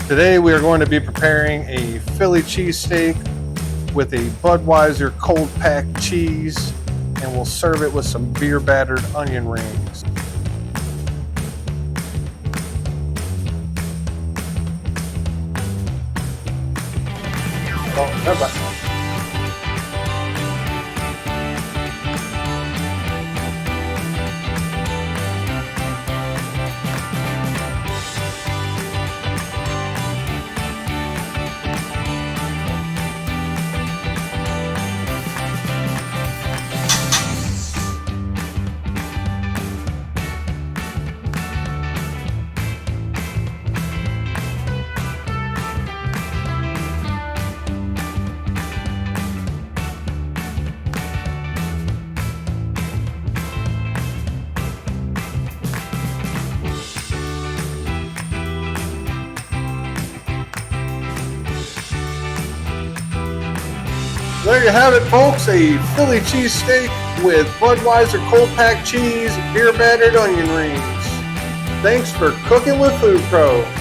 Today we are going to be preparing a Philly cheesesteak with a Budweiser cold packed cheese, and we'll serve it with some beer battered onion rings. Oh, bye-bye. There you have it, folks, a Philly cheesesteak with Budweiser cold packed cheese, beer battered onion rings. Thanks for cooking with FoodPRO.